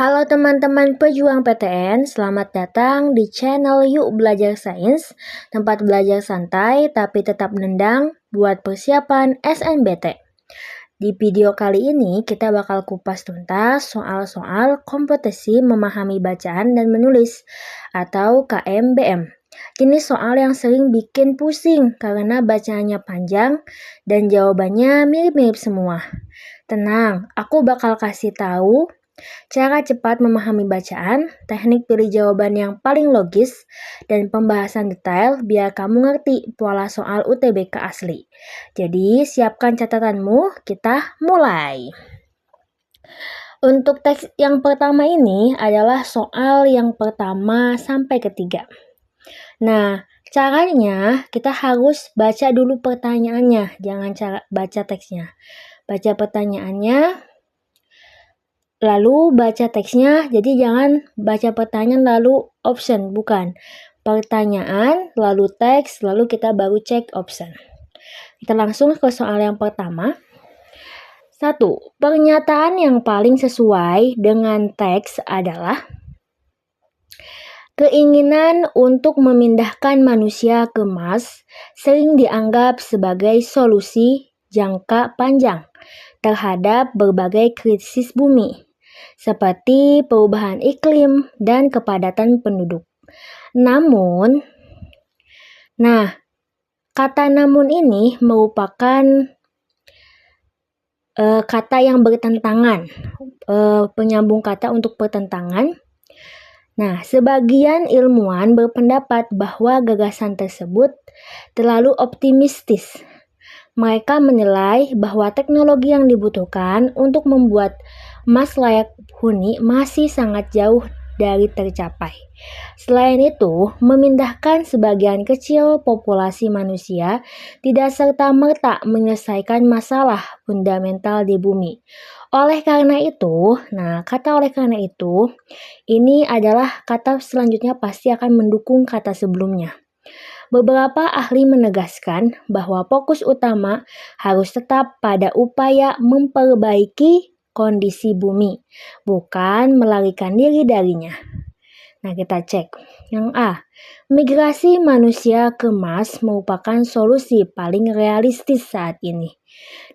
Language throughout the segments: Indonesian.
Halo teman-teman pejuang PTN, selamat datang di channel Yuk Belajar Sains, tempat belajar santai tapi tetap nendang buat persiapan SNBT. Di video kali ini kita bakal kupas tuntas soal-soal kompetisi memahami bacaan dan menulis atau KMBM. Jenis soal yang sering bikin pusing karena bacaannya panjang dan jawabannya mirip-mirip semua. Tenang, aku bakal kasih tahu cara cepat memahami bacaan, teknik pilih jawaban yang paling logis, dan pembahasan detail biar kamu ngerti pola soal UTBK asli. Jadi, siapkan catatanmu, kita mulai. Untuk teks yang pertama ini adalah soal yang pertama sampai ketiga. Nah, caranya kita harus baca dulu pertanyaannya, jangan baca teksnya. Baca pertanyaannya, lalu baca teksnya, jadi jangan baca pertanyaan lalu option, bukan. Pertanyaan, lalu teks, lalu kita baru cek option. Kita langsung ke soal yang pertama. 1. Pernyataan yang paling sesuai dengan teks adalah keinginan untuk memindahkan manusia ke Mars sering dianggap sebagai solusi jangka panjang terhadap berbagai krisis bumi, seperti perubahan iklim dan kepadatan penduduk. Namun, kata namun ini merupakan kata yang bertentangan, penyambung kata untuk pertentangan. Nah, sebagian ilmuwan berpendapat bahwa gagasan tersebut terlalu optimistis. Mereka menilai bahwa teknologi yang dibutuhkan untuk membuat Mars layak huni masih sangat jauh dari tercapai. Selain itu, memindahkan sebagian kecil populasi manusia tidak serta-merta menyelesaikan masalah fundamental di bumi. Oleh karena itu, kata oleh karena itu, ini adalah kata selanjutnya pasti akan mendukung kata sebelumnya. Beberapa ahli menegaskan bahwa fokus utama harus tetap pada upaya memperbaiki kondisi bumi, bukan melarikan diri darinya. Nah, kita cek. Yang A, migrasi manusia ke Mars merupakan solusi paling realistis saat ini.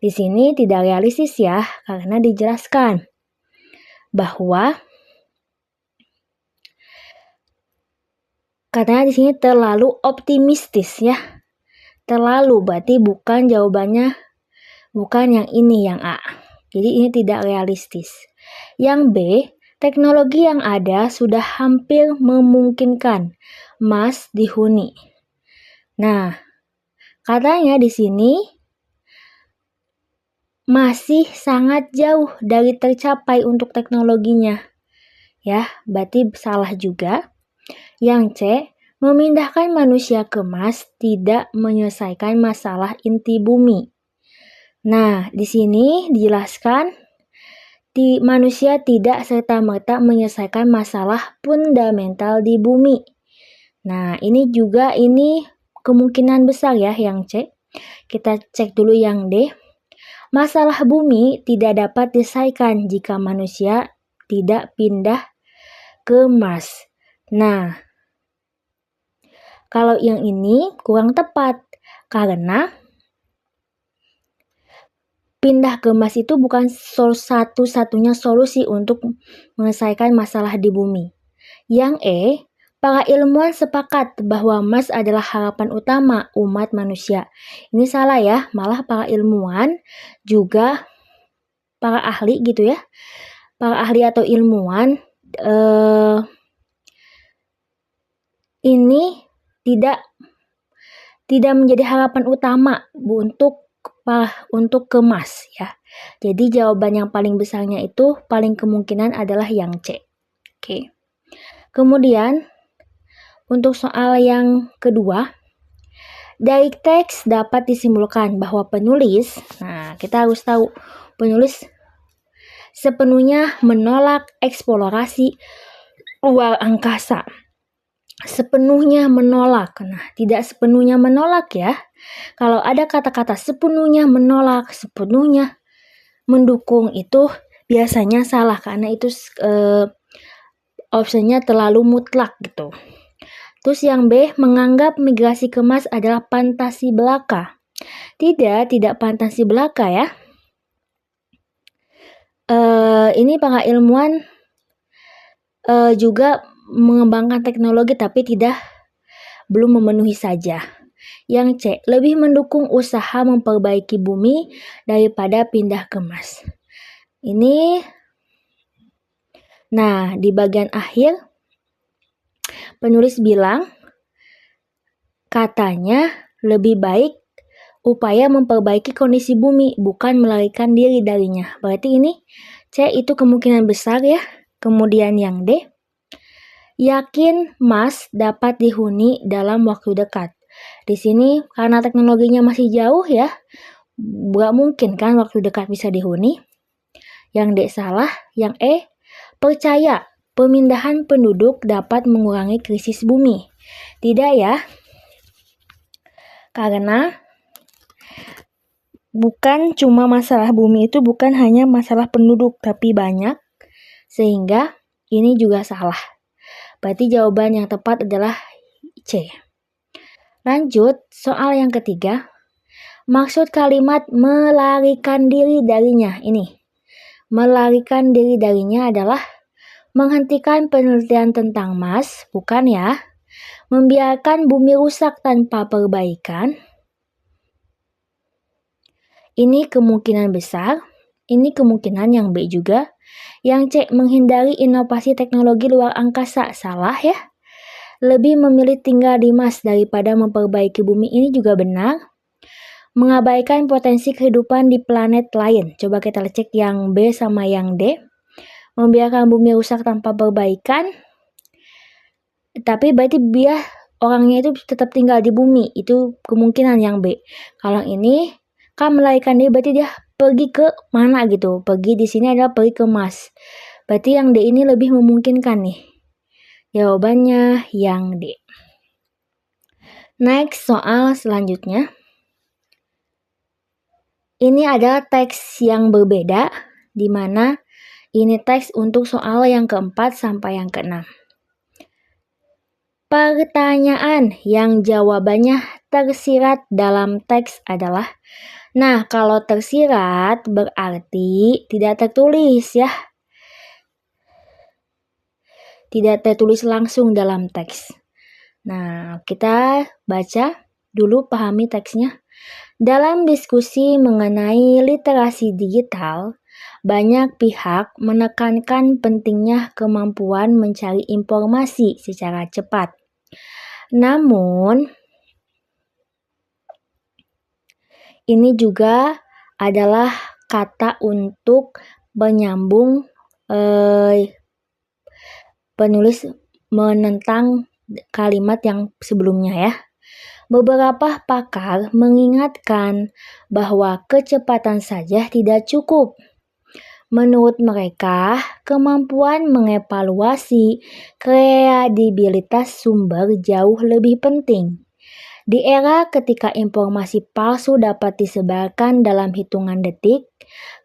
Di sini tidak realistis ya, karena dijelaskan bahwa katanya di sini terlalu optimistis ya. Terlalu berarti bukan jawabannya, bukan yang ini, yang A. Jadi ini tidak realistis. Yang B, teknologi yang ada sudah hampir memungkinkan Mars dihuni. Nah, katanya di sini masih sangat jauh dari tercapai untuk teknologinya. Ya, berarti salah juga. Yang C, memindahkan manusia ke Mars tidak menyelesaikan masalah inti bumi. Nah, di sini dijelaskan manusia tidak serta-merta menyelesaikan masalah fundamental di bumi. Nah, ini kemungkinan besar ya yang C. Kita cek dulu yang D. Masalah bumi tidak dapat diselesaikan jika manusia tidak pindah ke Mars. Nah, kalau yang ini kurang tepat karena pindah ke Mars itu bukan satu-satunya solusi untuk menyelesaikan masalah di bumi. Yang E, para ilmuwan sepakat bahwa Mars adalah harapan utama umat manusia. Ini salah ya, malah para ilmuwan juga para ahli gitu ya. Para ahli atau ilmuwan ini tidak menjadi harapan utama untuk ke Mars ya. Jadi jawaban yang paling besarnya itu paling kemungkinan adalah yang C. Oke. Kemudian untuk soal yang kedua, dari teks dapat disimpulkan bahwa penulis, kita harus tahu penulis sepenuhnya menolak eksplorasi luar angkasa. Sepenuhnya menolak. Nah, tidak sepenuhnya menolak ya. Kalau ada kata-kata sepenuhnya menolak, sepenuhnya mendukung, itu biasanya salah karena itu opsinya terlalu mutlak gitu. Terus yang B, menganggap migrasi ke Mars adalah fantasi belaka. Tidak fantasi belaka ya. Ini para ilmuwan juga mengembangkan teknologi tapi belum memenuhi saja. Yang C, lebih mendukung usaha memperbaiki bumi daripada pindah ke Mars. Nah, di bagian akhir penulis bilang katanya lebih baik upaya memperbaiki kondisi bumi bukan melarikan diri darinya. Berarti ini C itu kemungkinan besar ya. Kemudian yang D, yakin Mars dapat dihuni dalam waktu dekat. Di sini karena teknologinya masih jauh ya, nggak mungkin kan waktu dekat bisa dihuni. Yang D salah. Yang E, percaya pemindahan penduduk dapat mengurangi krisis bumi. Tidak ya, karena bukan cuma masalah bumi itu bukan hanya masalah penduduk, tapi banyak, sehingga ini juga salah. Berarti jawaban yang tepat adalah C. Lanjut, soal yang ketiga. Maksud kalimat melarikan diri darinya ini. Melarikan diri darinya adalah menghentikan penelitian tentang Mars, bukan ya? Membiarkan bumi rusak tanpa perbaikan. Ini kemungkinan besar. Ini kemungkinan yang B juga. Yang C, menghindari inovasi teknologi luar angkasa. Salah ya. Lebih memilih tinggal di Mars daripada memperbaiki bumi. Ini juga benar. Mengabaikan potensi kehidupan di planet lain. Coba kita cek yang B sama yang D. Membiarkan bumi rusak tanpa perbaikan. Tapi berarti biar orangnya itu tetap tinggal di bumi. Itu kemungkinan yang B. Kalau ini kan melarikan diri berarti dia pergi ke mana gitu. Pergi di sini adalah pergi ke Mars. Berarti yang D ini lebih memungkinkan nih. Jawabannya yang D. Next, soal selanjutnya. Ini adalah teks yang berbeda, di mana ini teks untuk soal yang keempat sampai yang keenam. Pertanyaan yang jawabannya tersirat dalam teks adalah, nah kalau tersirat berarti tidak tertulis ya. Tidak tertulis langsung dalam teks. Nah, kita baca dulu, pahami teksnya. Dalam diskusi mengenai literasi digital, banyak pihak menekankan pentingnya kemampuan mencari informasi secara cepat. Namun, ini juga adalah kata untuk menyambung penulis menentang kalimat yang sebelumnya ya. Beberapa pakar mengingatkan bahwa kecepatan saja tidak cukup. Menurut mereka, kemampuan mengevaluasi kredibilitas sumber jauh lebih penting. Di era ketika informasi palsu dapat disebarkan dalam hitungan detik,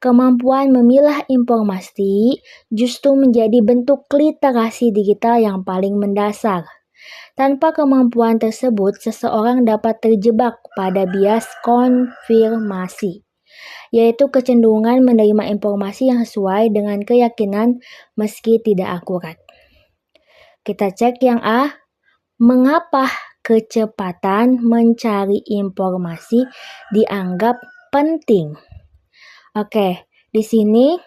kemampuan memilah informasi justru menjadi bentuk literasi digital yang paling mendasar. Tanpa kemampuan tersebut, seseorang dapat terjebak pada bias konfirmasi, yaitu kecenderungan menerima informasi yang sesuai dengan keyakinan meski tidak akurat. Kita cek yang A. Mengapa kecepatan mencari informasi dianggap penting? Oke, di sini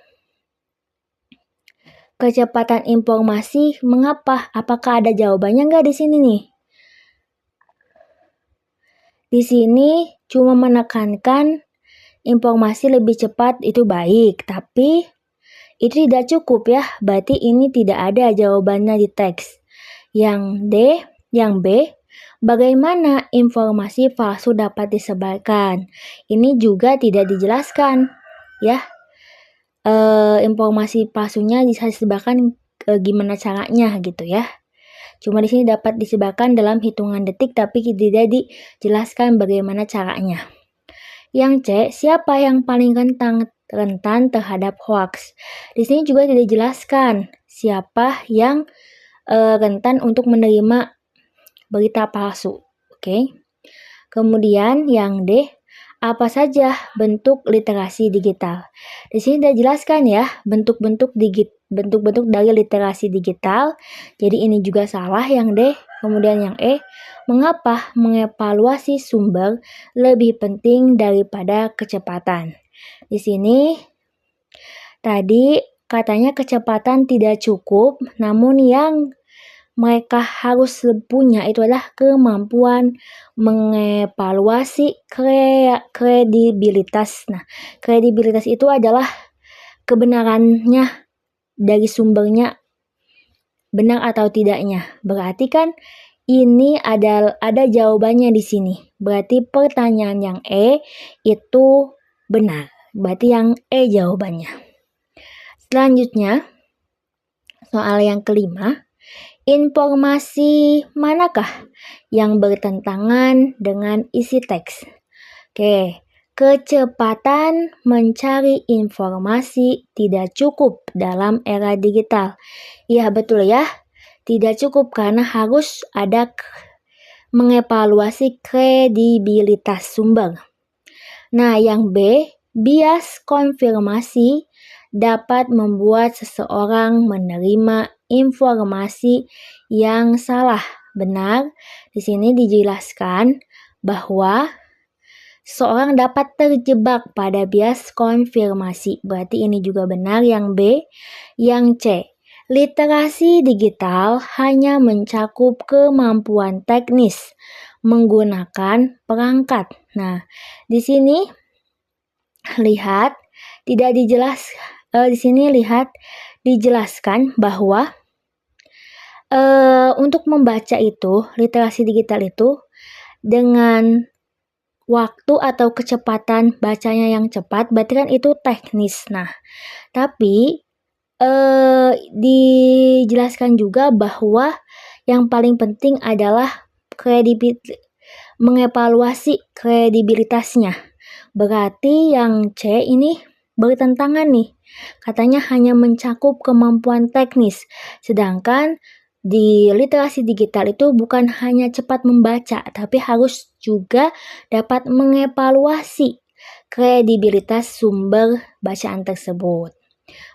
kecepatan informasi mengapa? Apakah ada jawabannya nggak di sini nih? Di sini cuma menekankan informasi lebih cepat itu baik, tapi itu tidak cukup ya. Berarti ini tidak ada jawabannya di teks. Yang D, yang B, bagaimana informasi palsu dapat disebarkan? Ini juga tidak dijelaskan ya. Informasi palsunya bisa disebarkan gimana caranya gitu ya. Cuma di sini dapat disebarkan dalam hitungan detik tapi tidak dijelaskan bagaimana caranya. Yang C, siapa yang paling rentan rentan terhadap hoaks. Di sini juga tidak dijelaskan siapa yang rentan untuk menerima berita palsu. Oke. Kemudian yang D, apa saja bentuk literasi digital? Di sini sudah jelaskan ya bentuk-bentuk dari literasi digital. Jadi ini juga salah yang D. Kemudian yang E, mengapa mengevaluasi sumber lebih penting daripada kecepatan? Di sini tadi katanya kecepatan tidak cukup, namun yang mereka harus punya itu adalah kemampuan mengevaluasi kredibilitas. Nah, kredibilitas itu adalah kebenarannya dari sumbernya benar atau tidaknya. Berarti kan ini ada jawabannya di sini. Berarti pertanyaan yang E itu benar. Berarti yang E jawabannya. Selanjutnya, soal yang kelima. Informasi manakah yang bertentangan dengan isi teks? Oke, kecepatan mencari informasi tidak cukup dalam era digital. Iya betul ya, tidak cukup karena harus ada mengevaluasi kredibilitas sumber. Nah, yang B, bias konfirmasi dapat membuat seseorang menerima informasi yang salah. Benar, di sini dijelaskan bahwa seorang dapat terjebak pada bias konfirmasi. Berarti ini juga benar yang B. Yang C, literasi digital hanya mencakup kemampuan teknis menggunakan perangkat. Nah, di sini lihat tidak dijelaskan bahwa untuk membaca itu, literasi digital itu dengan waktu atau kecepatan bacanya yang cepat, berarti kan itu teknis. Nah, tapi dijelaskan juga bahwa yang paling penting adalah mengevaluasi kredibilitasnya. Berarti yang C ini bertentangan nih. Katanya hanya mencakup kemampuan teknis, sedangkan di literasi digital itu bukan hanya cepat membaca, tapi harus juga dapat mengevaluasi kredibilitas sumber bacaan tersebut.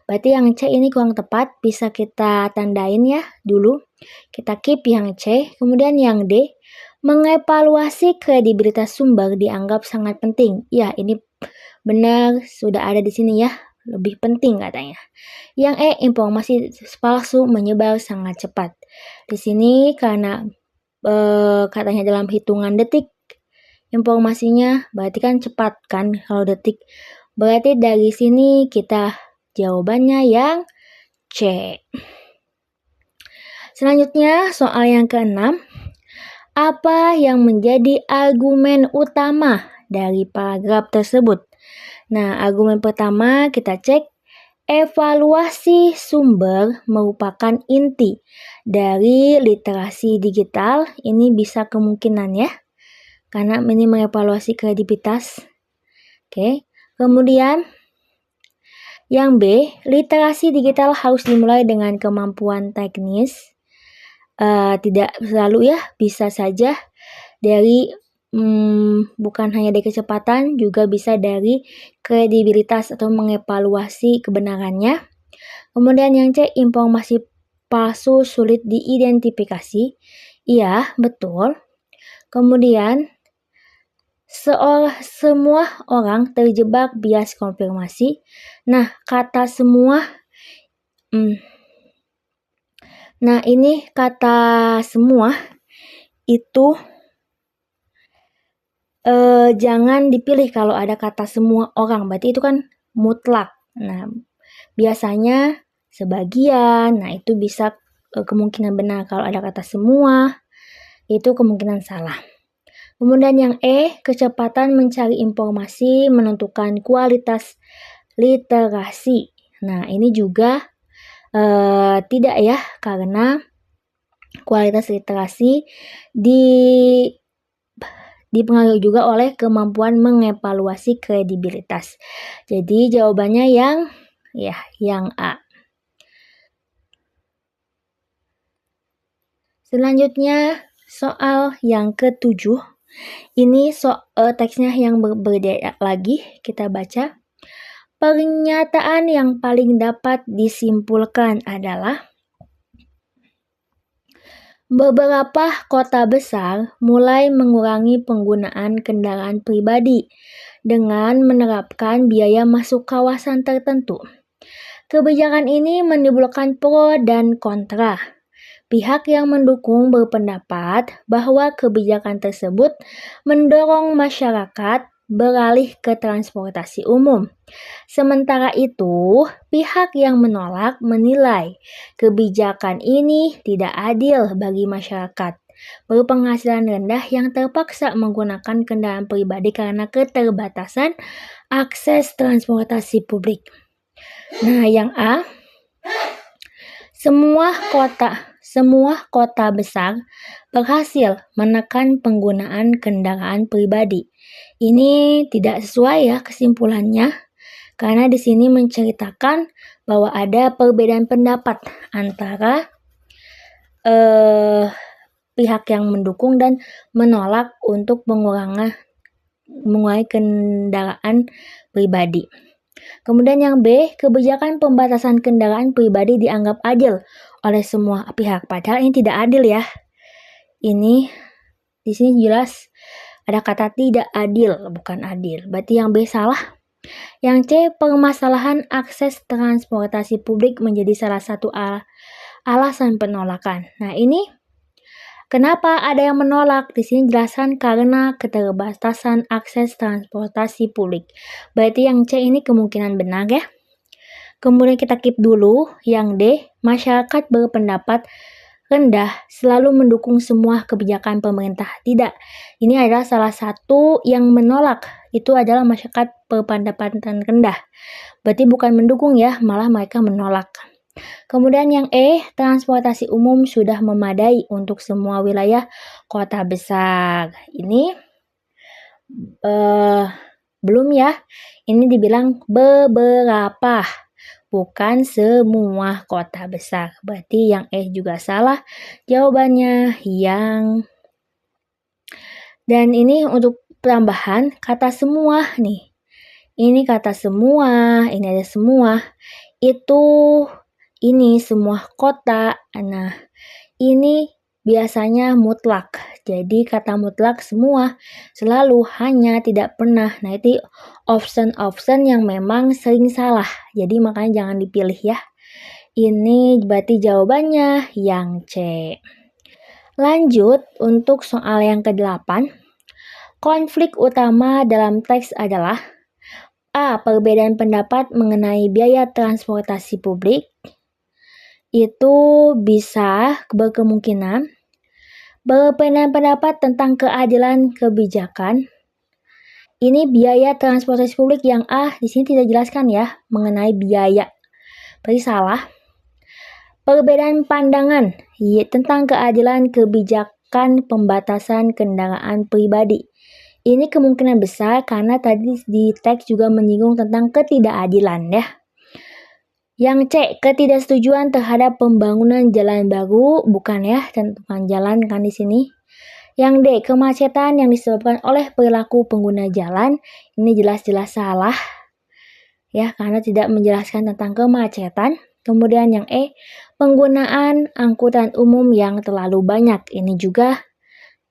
Berarti yang C ini kurang tepat, bisa kita tandain ya dulu. Kita keep yang C. Kemudian yang D, mengevaluasi kredibilitas sumber dianggap sangat penting. Ya, ini benar sudah ada di sini ya. Lebih penting katanya. Yang E, informasi palsu menyebar sangat cepat. Di sini karena katanya dalam hitungan detik informasinya, berarti kan cepat kan kalau detik. Berarti dari sini kita jawabannya yang C. Selanjutnya soal yang keenam. Apa yang menjadi argumen utama dari paragraf tersebut? Nah, argumen pertama kita cek, evaluasi sumber merupakan inti dari literasi digital. Ini bisa kemungkinan ya, karena ini mengevaluasi kredibilitas. Oke, kemudian yang B, literasi digital harus dimulai dengan kemampuan teknis. Tidak selalu ya, bisa saja dari bukan hanya dari kecepatan, juga bisa dari kredibilitas atau mengevaluasi kebenarannya. Kemudian yang C, informasi palsu sulit diidentifikasi. Iya, betul. Kemudian semua orang terjebak bias konfirmasi. Nah, kata semua nah ini kata semua itu jangan dipilih kalau ada kata semua orang, berarti itu kan mutlak. Nah, biasanya sebagian, nah itu bisa kemungkinan benar. Kalau ada kata semua, itu kemungkinan salah. Kemudian yang E, kecepatan mencari informasi menentukan kualitas literasi. Nah, ini juga tidak ya, karena kualitas literasi dipengaruhi juga oleh kemampuan mengevaluasi kredibilitas. Jadi jawabannya yang A. Selanjutnya soal yang ke-7. Ini teksnya yang berbeda lagi, kita baca. Pernyataan yang paling dapat disimpulkan adalah beberapa kota besar mulai mengurangi penggunaan kendaraan pribadi dengan menerapkan biaya masuk kawasan tertentu. Kebijakan ini menimbulkan pro dan kontra. Pihak yang mendukung berpendapat bahwa kebijakan tersebut mendorong masyarakat beralih ke transportasi umum. Sementara itu, pihak yang menolak menilai kebijakan ini tidak adil bagi masyarakat berpenghasilan rendah yang terpaksa menggunakan kendaraan pribadi karena keterbatasan akses transportasi publik. Nah, yang A, semua kota besar berhasil menekan penggunaan kendaraan pribadi. Ini tidak sesuai ya kesimpulannya, karena di sini menceritakan bahwa ada perbedaan pendapat antara pihak yang mendukung dan menolak untuk mengurangi kendaraan pribadi. Kemudian yang B, kebijakan pembatasan kendaraan pribadi dianggap adil oleh semua pihak. Padahal ini tidak adil ya. Ini di sini jelas ada kata tidak adil, bukan adil. Berarti yang B salah. Yang C, permasalahan akses transportasi publik menjadi salah satu alasan penolakan. Nah, ini kenapa ada yang menolak? Di sini jelaskan karena keterbatasan akses transportasi publik. Berarti yang C ini kemungkinan benar ya. Kemudian kita keep dulu yang D, masyarakat berpendapat rendah selalu mendukung semua kebijakan pemerintah. Tidak, ini adalah salah satu yang menolak. Itu adalah masyarakat berpendapatan rendah. Berarti bukan mendukung ya, malah mereka menolak. Kemudian yang E, transportasi umum sudah memadai untuk semua wilayah kota besar. Ini belum ya, ini dibilang beberapa, bukan semua kota besar. Berarti yang E juga salah. Jawabannya yang... Dan ini untuk tambahan kata semua nih. Ini kata semua, ini ada semua. Itu ini semua kota. Nah, ini biasanya mutlak. Jadi kata mutlak semua, selalu, hanya, tidak pernah. Nah, itu option yang memang sering salah. Jadi makanya jangan dipilih ya. Ini berarti jawabannya yang C. Lanjut untuk soal yang ke-8. Konflik utama dalam teks adalah A. Perbedaan pendapat mengenai biaya transportasi publik. Itu bisa berkemungkinan berbeda pendapat tentang keadilan kebijakan. Ini biaya transportasi publik yang A di sini tidak jelaskan ya mengenai biaya. Berarti salah. Perbedaan pandangan tentang keadilan kebijakan pembatasan kendaraan pribadi. Ini kemungkinan besar karena tadi di teks juga menyinggung tentang ketidakadilan ya. Yang C, ketidaksetujuan terhadap pembangunan jalan baru, bukan ya, tentukan jalan kan di sini. Yang D, kemacetan yang disebabkan oleh perilaku pengguna jalan, ini jelas-jelas salah ya, karena tidak menjelaskan tentang kemacetan. Kemudian yang E, penggunaan angkutan umum yang terlalu banyak, ini juga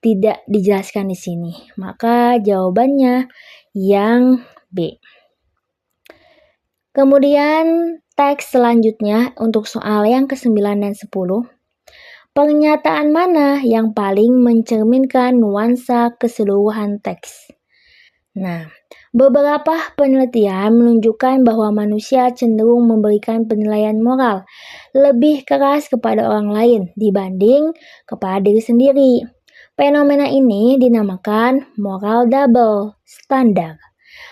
tidak dijelaskan di sini. Maka jawabannya yang B. Kemudian teks selanjutnya untuk soal yang ke-9 dan 10. Pernyataan mana yang paling mencerminkan nuansa keseluruhan teks? Nah, beberapa penelitian menunjukkan bahwa manusia cenderung memberikan penilaian moral lebih keras kepada orang lain dibanding kepada diri sendiri. Fenomena ini dinamakan moral double standard.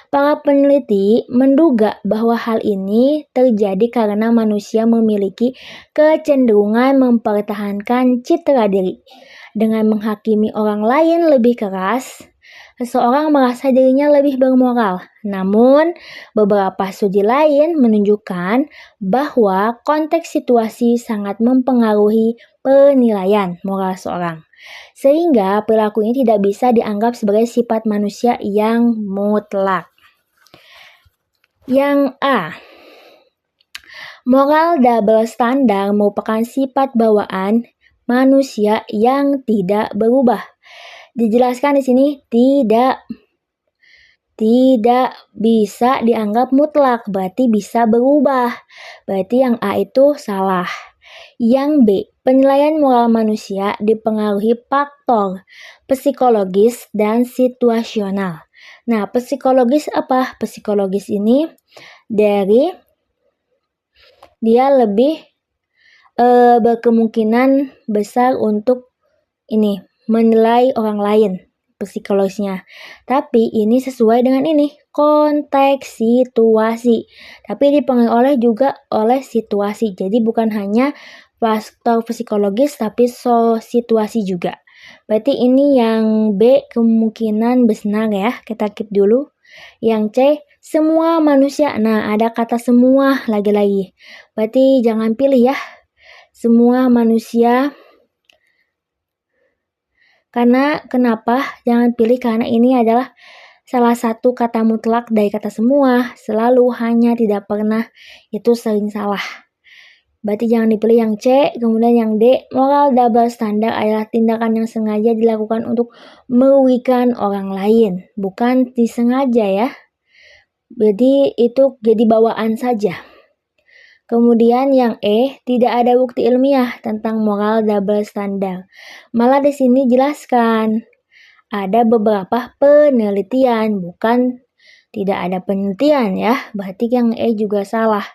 Para peneliti menduga bahwa hal ini terjadi karena manusia memiliki kecenderungan mempertahankan citra diri. Dengan menghakimi orang lain lebih keras, seseorang merasa dirinya lebih bermoral. Namun, beberapa studi lain menunjukkan bahwa konteks situasi sangat mempengaruhi penilaian moral seorang. Sehingga perilaku ini tidak bisa dianggap sebagai sifat manusia yang mutlak. Yang A. Moral double standar merupakan sifat bawaan manusia yang tidak berubah. Dijelaskan di sini tidak bisa dianggap mutlak, berarti bisa berubah. Berarti yang A itu salah. Yang B, penilaian moral manusia dipengaruhi faktor psikologis dan situasional. Nah, psikologis apa? Psikologis ini dari dia lebih berkemungkinan besar untuk menilai orang lain psikologisnya. Tapi ini sesuai dengan konteks situasi. Tapi dipengaruhi juga oleh situasi. Jadi bukan hanya faktor psikologis tapi situasi juga. Berarti ini yang B kemungkinan benar ya. Kita keep dulu. Yang C, semua manusia. Nah, ada kata semua lagi-lagi. Berarti jangan pilih ya. Semua manusia. Karena kenapa? Jangan pilih karena ini adalah salah satu kata mutlak dari kata semua. Selalu, hanya, tidak pernah. Itu sering salah. Berarti jangan dipilih yang C. Kemudian yang D, moral double standard adalah tindakan yang sengaja dilakukan untuk merugikan orang lain. Bukan disengaja ya. Jadi itu jadi bawaan saja. Kemudian yang E, tidak ada bukti ilmiah tentang moral double standard. Malah di sini jelaskan ada beberapa penelitian, bukan tidak ada penelitian ya. Berarti yang E juga salah.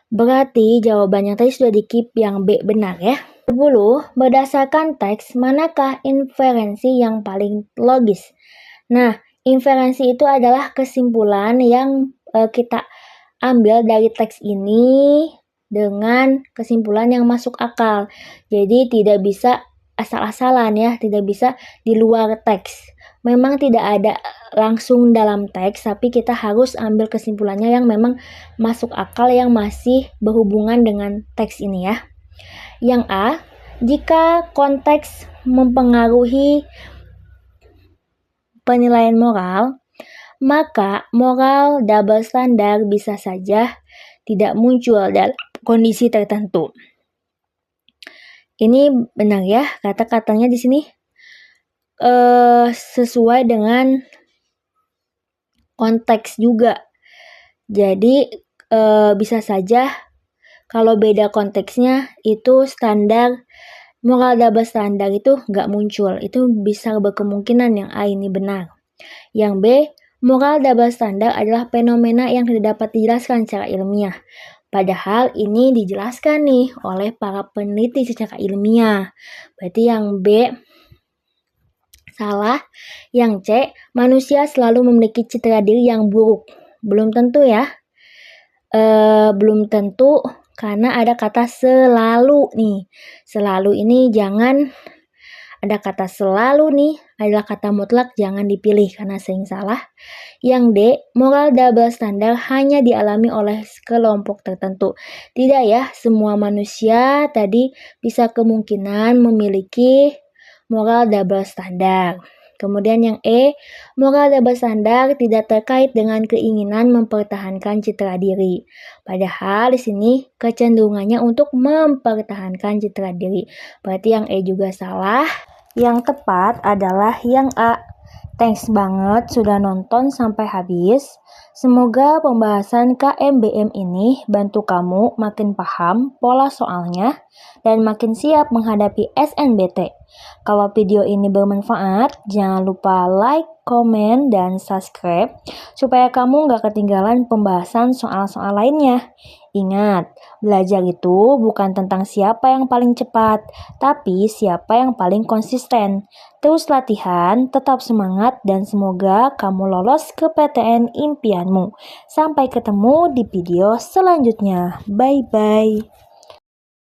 Berarti jawabannya tadi sudah di-keep yang B benar ya. 10. Berdasarkan teks, manakah inferensi yang paling logis? Nah, inferensi itu adalah kesimpulan yang kita ambil dari teks ini dengan kesimpulan yang masuk akal. Jadi tidak bisa asal-asalan ya, tidak bisa di luar teks. Memang tidak ada langsung dalam teks, tapi kita harus ambil kesimpulannya yang memang masuk akal, yang masih berhubungan dengan teks ini ya. Yang A, jika konteks mempengaruhi penilaian moral, maka moral double standard bisa saja tidak muncul dalam kondisi tertentu. Ini benar ya, kata-katanya di sini sesuai dengan konteks juga. Jadi bisa saja kalau beda konteksnya itu standar moral double standard itu nggak muncul. Itu bisa berkemungkinan yang A ini benar. Yang B, moral double standard adalah fenomena yang tidak dapat dijelaskan secara ilmiah. Padahal ini dijelaskan nih oleh para peneliti secara ilmiah. Berarti yang B salah. Yang C, manusia selalu memiliki citra diri yang buruk. Belum tentu ya. Belum tentu karena ada kata selalu nih. Selalu ini jangan, ada kata selalu nih, adalah kata mutlak, jangan dipilih karena sering salah. Yang D, moral double standard hanya dialami oleh kelompok tertentu. Tidak ya, semua manusia tadi bisa kemungkinan memiliki moral double standard. Kemudian yang E, moral double standard tidak terkait dengan keinginan mempertahankan citra diri. Padahal di sini kecenderungannya untuk mempertahankan citra diri. Berarti yang E juga salah. Yang tepat adalah yang A. Thanks banget sudah nonton sampai habis. Semoga pembahasan KMBM ini bantu kamu makin paham pola soalnya dan makin siap menghadapi SNBT. Kalau video ini bermanfaat, jangan lupa like, komen, dan subscribe supaya kamu gak ketinggalan pembahasan soal-soal lainnya. Ingat, belajar itu bukan tentang siapa yang paling cepat, tapi siapa yang paling konsisten. Terus latihan, tetap semangat, dan semoga kamu lolos ke PTN impianmu. Sampai ketemu di video selanjutnya. Bye-bye.